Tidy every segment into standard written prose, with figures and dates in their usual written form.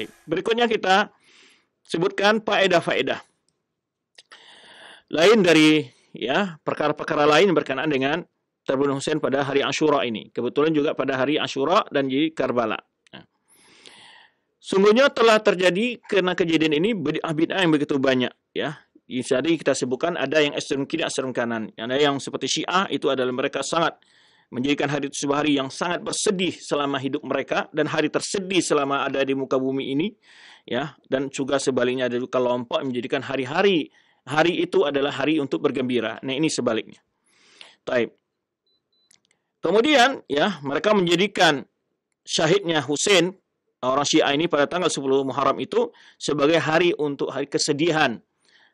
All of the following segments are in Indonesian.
Baik. Berikutnya kita sebutkan faedah-faedah lain dari perkara-perkara lain berkenaan dengan terbunuh Husain pada hari Asyura ini. Kebetulan juga pada hari Asyura dan di Karbala. Sungguhnya telah terjadi karena kejadian ini bid'ah yang begitu banyak, ya. Jadi kita sebutkan ada yang ekstrem kiri, ekstrem kanan. Ada yang seperti Syiah, itu adalah mereka sangat menjadikan hari itu sebuah hari yang sangat bersedih selama hidup mereka dan hari tersedih selama ada di muka bumi ini, ya. Dan juga sebaliknya ada kelompok yang menjadikan hari itu adalah hari untuk bergembira. Nah, ini sebaliknya. Taib. Kemudian, ya, mereka menjadikan syahidnya Husain, orang Syiah ini pada tanggal 10 Muharram itu sebagai hari untuk hari kesedihan.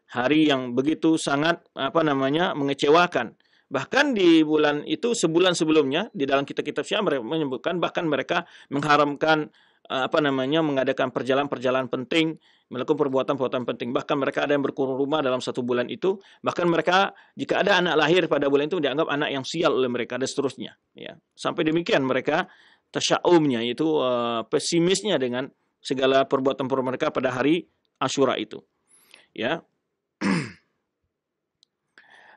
Hari yang begitu sangat mengecewakan. Bahkan di bulan itu sebulan sebelumnya di dalam kitab-kitab Syiah mereka menyebutkan bahkan mereka mengharamkan mengadakan perjalanan-perjalanan penting, melakukan perbuatan-perbuatan penting. Bahkan mereka ada yang berkurung rumah dalam satu bulan itu. Bahkan mereka jika ada anak lahir pada bulan itu dianggap anak yang sial oleh mereka dan seterusnya. Ya. Sampai demikian mereka tasyaumnya, yaitu pesimisnya dengan segala perbuatan-perbuatan mereka pada hari Asyura itu. Ya.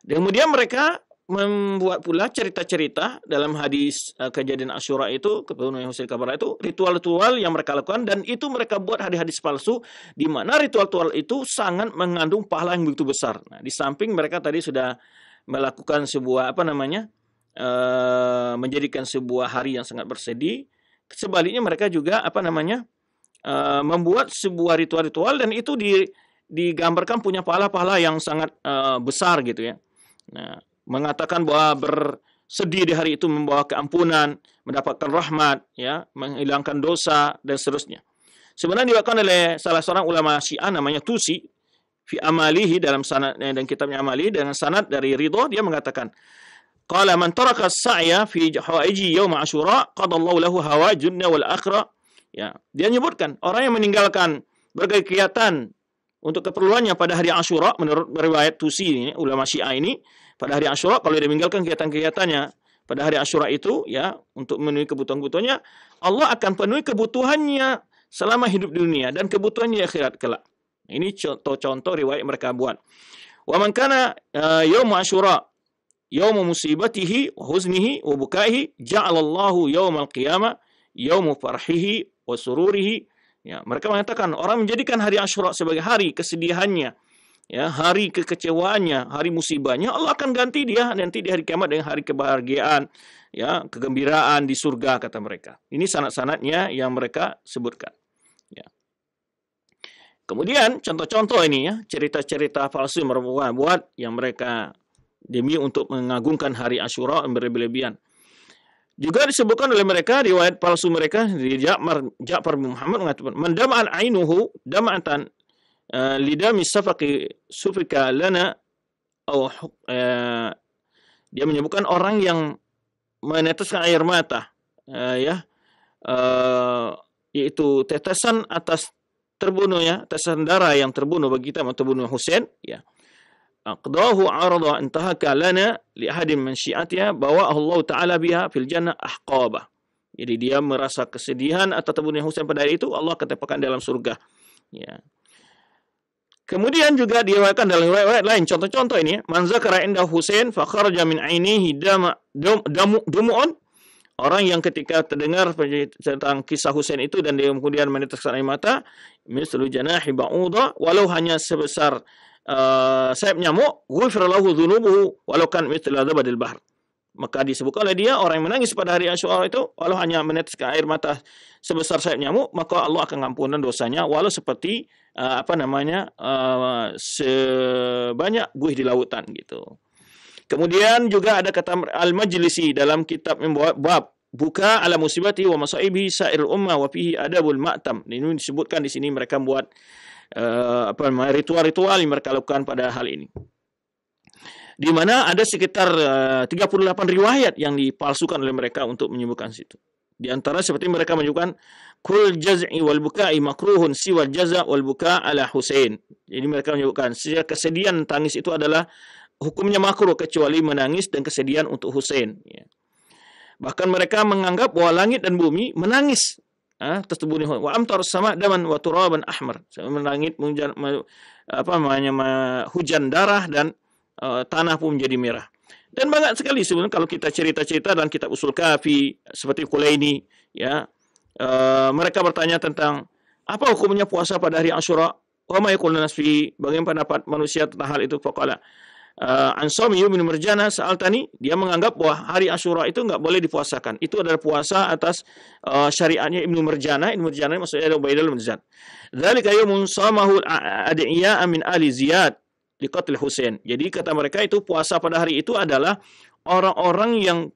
Kemudian mereka membuat pula cerita-cerita dalam hadis kejadian Asyura itu, kebunuhan Husain Karbala itu, ritual-ritual yang mereka lakukan, dan itu mereka buat hadis-hadis palsu, di mana ritual-ritual itu sangat mengandung pahala yang begitu besar. Nah, di samping mereka tadi sudah melakukan sebuah menjadikan sebuah hari yang sangat bersedih, sebaliknya mereka juga membuat sebuah ritual-ritual dan itu digambarkan punya pahala-pahala yang sangat besar gitu ya. Nah, mengatakan bahwa bersedih di hari itu membawa keampunan, mendapatkan rahmat, ya, menghilangkan dosa dan seterusnya. Sebenarnya diwakilkan oleh salah seorang ulama Syiah namanya Tusi fi amalihi dalam sanad dan kitabnya Amali dengan sanad dari Ridho, dia mengatakan qala man taraka as-sa'ya fi hawaiji yaum Asyura qadallahu lahu hawajunna wal akhirah. Ya, dia menyebutkan orang yang meninggalkan berbagai kegiatan untuk keperluannya pada hari Asyura, menurut riwayat Tusi ini, ulama Syiah ini, pada hari Asyura kalau dia meninggalkan kegiatan-kegiatannya pada hari Asyura itu, ya, untuk memenuhi kebutuhan-kebutuhannya, Allah akan penuhi kebutuhannya selama hidup di dunia dan kebutuhannya di akhirat kelak. Ini contoh-contoh riwayat mereka buat. Wa man kana yaum Asyura yaum musibatihi wa huznihi wa bukaihi ja'alallahu yaumal qiyamah yaum farhihi wa sururihi. Ya, mereka mengatakan orang menjadikan hari Asyura sebagai hari kesedihannya, ya, hari kekecewaannya, hari musibahnya, Allah akan ganti dia nanti di hari kiamat dengan hari kebahagiaan, ya, kegembiraan di surga, kata mereka. Ini sanad-sanadnya yang mereka sebutkan. Ya. Kemudian contoh-contoh ini, ya, cerita-cerita palsu yang mereka buat yang mereka demi untuk mengagungkan hari Asyura yang berlebihan. Juga disebutkan oleh mereka riwayat palsu mereka di Ja'far bin Muhammad mengatakan man dama'an ainuhu dama'atan lidami sufika lana dia menyebutkan orang yang meneteskan air mata, yaitu tetesan atas terbunuh, ya, tetesan darah yang terbunuh bagi kita terbunuh Husain, ya. Aqdahu arada intahaka lana li ahadin min syi'atiha bawa Allah Ta'ala biha fil jannah ahqaba. Jadi dia merasa kesedihan atas terbunuhnya Husain pada hari itu, Allah akan tempatkan dalam surga. Ya. Kemudian juga diriwayatkan dalam riwayat lain, contoh-contoh ini, man zakara inda Husain fa kharaja min ainihi dumu'un. Orang yang ketika terdengar tentang kisah Husain itu dan dia kemudian meneteskan air mata, mislu janahi ba'udha, walau hanya sebesar sayap nyamuk, ghufira lahu dzunubuhu walau kan mithla zabadil bahr. Maka disebutkan oleh dia orang yang menangis pada hari Asyura itu walau hanya meneteskan air mata sebesar sayap nyamuk, maka Allah akan mengampunkan dosanya walau seperti sebanyak buih di lautan gitu. Kemudian juga ada kata Al-Majlisi dalam kitab membawa bab buka ala musibati wa masaibi sa'ir ummah wa fihi adabul ma'tam. Ini disebutkan di sini mereka buat ritual-ritual yang mereka lakukan pada hal ini. Di mana ada sekitar 38 riwayat yang dipalsukan oleh mereka untuk menyebutkan situ. Di antara seperti mereka menyebutkan kul jaz'i wal buka'i makruhun siwal jaza' wal buka' ala Husain. Jadi mereka menyebutkan kesedihan tangis itu adalah hukumnya makruh kecuali menangis dan kesedihan untuk Husain, ya. Bahkan mereka menganggap bahwa langit dan bumi menangis atas tubuhnya, wa amtar sama daman wa turaban ahmar, langit hujan darah dan tanah pun menjadi merah. Dan banyak sekali sebenarnya kalau kita cerita-cerita dalam kitab Usul Kafi seperti Kulaini, ya, mereka bertanya tentang apa hukumnya puasa pada hari Asyura. Wa ma yaqulun nas fi, bagaimana pendapat manusia tentang hal itu? Faqala an shaumi yaumin marjana sa'altani, dia menganggap bahwa hari Asyura itu enggak boleh dipuasakan. Itu adalah puasa atas syariatnya Ibnu Marjana. Ibnu Marjana maksudnya Ubaidillah bin Ziyad. Dzalika yaumun shamahu al-ad'iya min ali Ziyad liqatl Husain. Jadi kata mereka itu puasa pada hari itu adalah orang-orang yang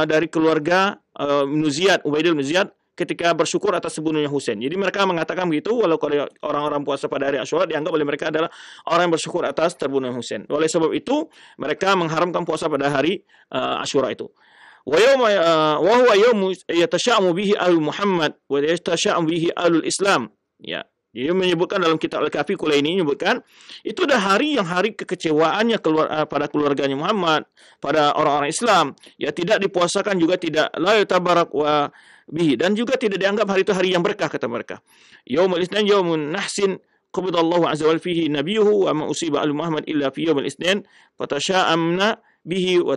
dari keluarga Ibnu Ziyad, Ubaidillah bin Ziyad, ketika bersyukur atas terbunuhnya Husain. Jadi mereka mengatakan begitu, walau kalau orang-orang puasa pada hari Asyura dianggap oleh mereka adalah orang yang bersyukur atas terbunuhnya Husain. Oleh sebab itu mereka mengharamkan puasa pada hari Asyura itu. Wa huwa yawmu yatasha'amu bihi ahlul Muhammad wa yatasha'amu bihi ahlul Islam. Ya. Dia menyebutkan dalam kitab Al-Kafi Kulaini menyebutkan itu adalah hari kekecewaannya pada keluarganya Muhammad, pada orang-orang Islam. Ya, tidak dipuasakan juga tidak la yutabarak wa bihi, dan juga tidak dianggap hari itu hari yang berkah kata mereka. Yaumul Itsnain yaumun nahsin qabadallahu azza wa fihi nabiyuhu wa ma usiba al Muhammad illa fi yaumil Itsnain fatasha'amna bihi wa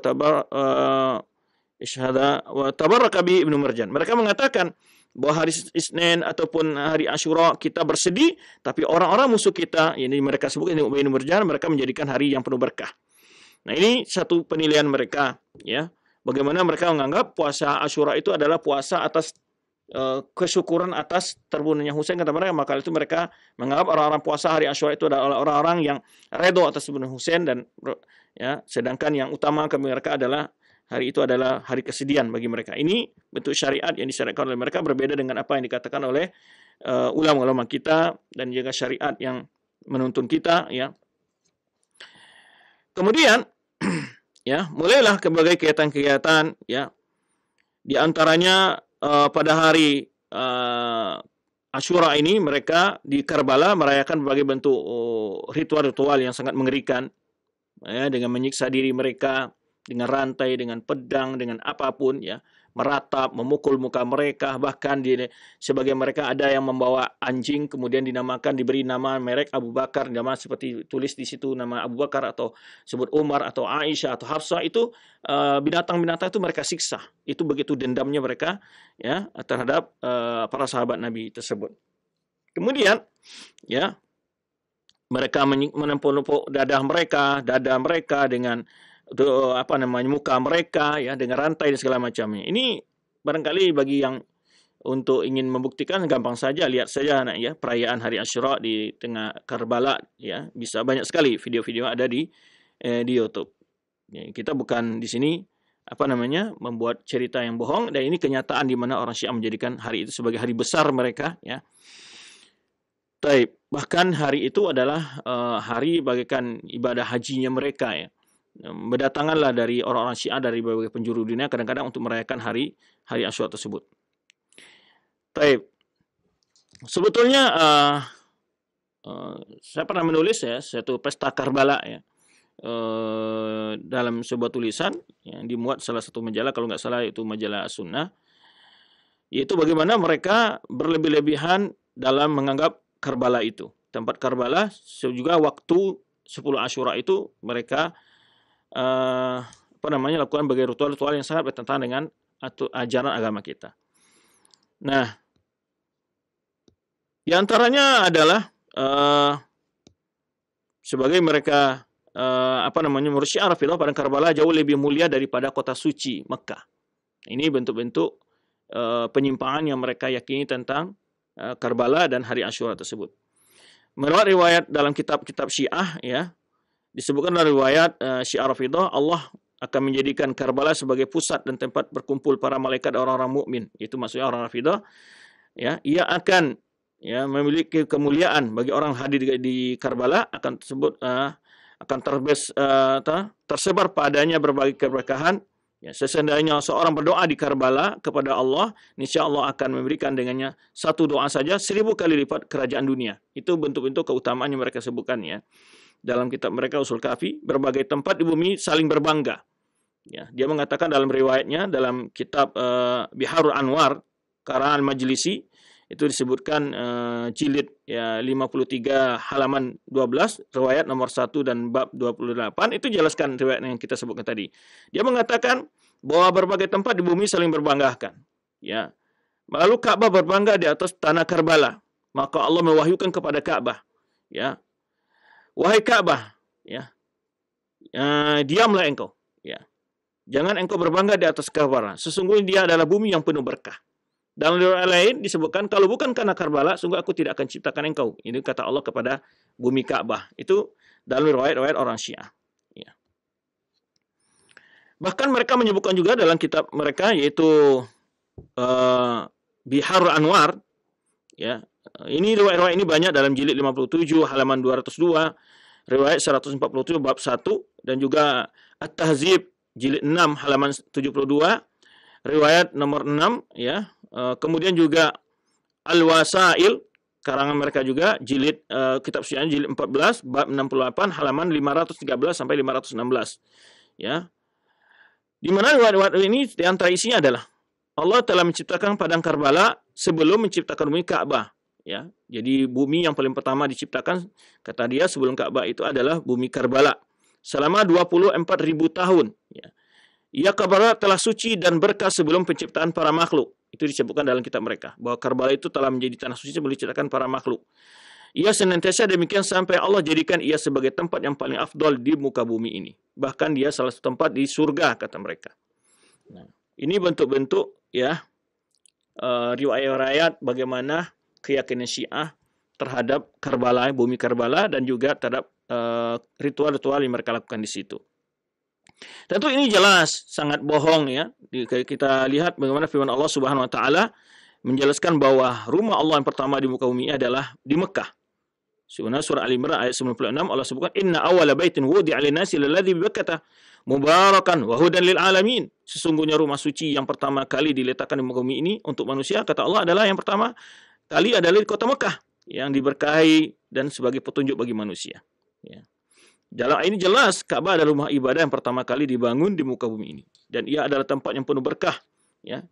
tabarraka bihi Ibnu Marjan. Mereka mengatakan bahwa hari Isnin ataupun hari Asyura kita bersedih, tapi orang-orang musuh kita, ini mereka sebut ini Ibnu Marjan, mereka menjadikan hari yang penuh berkah. Nah, ini satu penilaian mereka, ya. Bagaimana mereka menganggap puasa Asyura itu adalah puasa atas kesyukuran atas terbunuhnya Husain kata mereka. Maka itu mereka menganggap orang-orang puasa hari Asyura itu adalah orang-orang yang redha atas terbunuhnya Husain, dan ya, sedangkan yang utama bagi mereka adalah hari itu adalah hari kesedihan bagi mereka. Ini bentuk syariat yang disyariatkan oleh mereka, berbeda dengan apa yang dikatakan oleh ulama-ulama kita dan juga syariat yang menuntun kita, ya. Kemudian ya, mulailah berbagai kegiatan-kegiatan, ya. Di antaranya pada hari Asyura ini mereka di Karbala merayakan berbagai bentuk ritual-ritual yang sangat mengerikan, ya, dengan menyiksa diri mereka dengan rantai, dengan pedang, dengan apapun, ya, meratap, memukul muka mereka, bahkan sebagian mereka ada yang membawa anjing kemudian diberi nama merek Abu Bakar, nama seperti tulis di situ nama Abu Bakar atau sebut Umar atau Aisyah atau Hafsah. Itu binatang-binatang itu mereka siksa. Itu begitu dendamnya mereka, ya, terhadap para sahabat Nabi tersebut. Kemudian, ya, mereka menempuk dada mereka dengan muka mereka, ya, dengan rantai dan segala macamnya. Ini barangkali bagi yang untuk ingin membuktikan gampang saja, lihat saja anak, ya, perayaan hari Asyura di tengah Karbala, ya, bisa banyak sekali video-video ada di YouTube. Ya, kita bukan di sini membuat cerita yang bohong, dan ini kenyataan di mana orang Syiah menjadikan hari itu sebagai hari besar mereka, ya. Bahkan hari itu adalah hari bagaikan ibadah hajinya mereka, ya. Berdatanganlah dari orang-orang Syiah dari berbagai penjuru dunia kadang-kadang untuk merayakan hari Asyura tersebut. Sebetulnya saya pernah menulis, ya, satu pesta Karbala, ya, dalam sebuah tulisan yang dimuat salah satu majalah, kalau nggak salah itu majalah Sunnah, yaitu bagaimana mereka berlebih-lebihan dalam menganggap Karbala itu tempat Karbala, juga waktu 10 Asyura itu mereka lakukan berbagai ritual-ritual yang sangat bertentangan dengan ajaran agama kita. Nah, di antaranya adalah sebagai mereka menurut Syiah Rafidhah pada Karbala jauh lebih mulia daripada kota suci Mekah. Ini bentuk-bentuk penyimpangan yang mereka yakini tentang Karbala dan hari Asyura tersebut. Menurut riwayat dalam kitab-kitab Syiah, ya, disebutkan dalam riwayat Syiah Rafidhah, Allah akan menjadikan Karbala sebagai pusat dan tempat berkumpul para malaikat dan orang-orang mukmin. Itu maksudnya orang Rafidhah, ya, ia akan, ya, memiliki kemuliaan bagi orang hadir di Karbala, akan tersebar padanya berbagai keberkahan. Ya, seandainya seorang berdoa di Karbala kepada Allah, insya Allah akan memberikan dengannya satu doa saja 1000 kali lipat kerajaan dunia. Itu bentuk-bentuk keutamaan yang mereka sebutkan, ya. Dalam kitab mereka Usul Kafi, berbagai tempat di bumi saling berbangga. Ya, dia mengatakan dalam riwayatnya dalam kitab Biharul Anwar karangan Majlisi, Itu disebutkan jilid ya 53 halaman 12, riwayat nomor 1 dan bab 28, itu jelaskan riwayat yang kita sebutkan tadi. Dia mengatakan bahwa berbagai tempat di bumi saling berbanggakan. Ya. Lalu Ka'bah berbangga di atas tanah Karbala. Maka Allah mewahyukan kepada Ka'bah, ya. Wahai Ka'bah, ya. Diamlah engkau, ya. Jangan engkau berbangga di atas Karbala. Sesungguhnya dia adalah bumi yang penuh berkah. Dalam riwayat lain disebutkan, kalau bukan karena Karbala, sungguh aku tidak akan ciptakan engkau. Ini kata Allah kepada bumi Ka'bah. Itu dalam riwayat-riwayat orang Syiah. Ya. Bahkan mereka menyebutkan juga dalam kitab mereka, yaitu Bihar Anwar. Ya. Ini riwayat-riwayat ini banyak dalam jilid 57 halaman 202, riwayat 147 bab 1, dan juga At-Tahzib jilid 6 halaman 72, riwayat nomor 6, ya. Kemudian juga Al-Wasail, karangan mereka juga, jilid kitab Syiah jilid 14 bab 68 halaman 513 sampai 516. Ya. Di mana riwayat ini di antara isinya adalah Allah telah menciptakan padang Karbala sebelum menciptakan bumi Ka'bah. Ya. Jadi bumi yang paling pertama diciptakan, kata dia, sebelum Ka'bah itu adalah bumi Karbala selama 24.000 tahun. Ya. Ia Karbala telah suci dan berkah sebelum penciptaan para makhluk. Itu disebutkan dalam kitab mereka, bahwa Karbala itu telah menjadi tanah suci sebelum diciptakan para makhluk. Ia senantiasa demikian sampai Allah jadikan ia sebagai tempat yang paling afdol di muka bumi ini. Bahkan dia salah satu tempat di surga, kata mereka. Nah, ini bentuk-bentuk, ya, riwayat-riwayat bagaimana keyakinan Syiah terhadap Karbala, bumi Karbala, dan juga terhadap ritual-ritual yang mereka lakukan di situ. Tentu ini jelas sangat bohong, ya. Kita lihat bagaimana firman Allah Subhanahu wa taala menjelaskan bahwa rumah Allah yang pertama di muka bumi adalah di Mekah. Sebenarnya surah Al-Imran ayat 96 Allah sebutkan, inna awwala baitin wudi'a lin-nasi lalladzi bi Bakkah mubarakan wa hudan lil alamin. Sesungguhnya rumah suci yang pertama kali diletakkan di muka bumi ini untuk manusia, kata Allah, adalah yang pertama kali adalah di kota Mekah yang diberkahi dan sebagai petunjuk bagi manusia. Ya. Dalam ini jelas Ka'bah adalah rumah ibadah yang pertama kali dibangun di muka bumi ini, dan ia adalah tempat yang penuh berkah. Ya.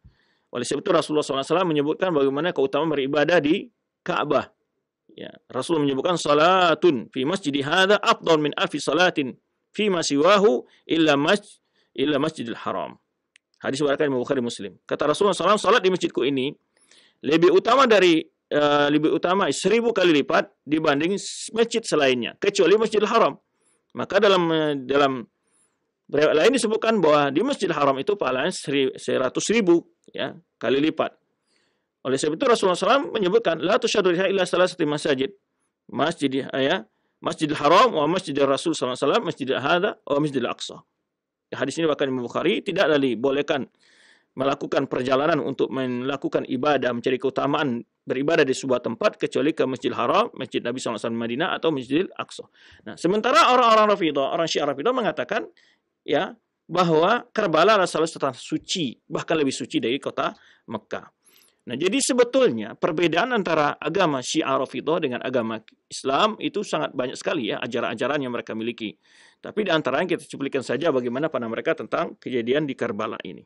Oleh sebab itu Rasulullah SAW menyebutkan bagaimana keutamaan beribadah di Ka'bah. Ya. Rasul menyebutkan salatun fi masjidi hadza afdal min alfi salatin fi ma siwahu illa masjidil haram. Hadis riwayat Imam Bukhari Muslim. Kata Rasulullah SAW, salat di masjidku ini lebih utama 1000 kali lipat dibanding masjid selainnya, kecuali Masjidil Haram. Maka dalam riwayat lain disebutkan bahwa di Masjidil Haram itu pahalanya 100.000, ya, kali lipat. Oleh sebab itu Rasulullah SAW menyebutkan la tusyadu illa salasati masajid, Masjidil Haram wa Masjidil Rasul SAW, Masjidil Hadza wa Masjidil Aqsa. Hadis ini bahkan Imam Bukhari tidak bolehkan melakukan perjalanan untuk melakukan ibadah, mencari keutamaan beribadah di sebuah tempat kecuali ke Masjidil Haram, Masjid Nabi SAW Madinah, atau Masjidil Aqsa. Nah, sementara orang-orang Rafidhah, orang Syiah Rafidhah mengatakan, ya, bahwa Karbala adalah salah satu tanah suci, bahkan lebih suci dari kota Mekah. Nah, jadi sebetulnya perbedaan antara agama Syiah Rafidhah dengan agama Islam itu sangat banyak sekali, ya, ajaran-ajaran yang mereka miliki. Tapi di antaranya kita cuplikan saja bagaimana pandangan mereka tentang kejadian di Karbala ini.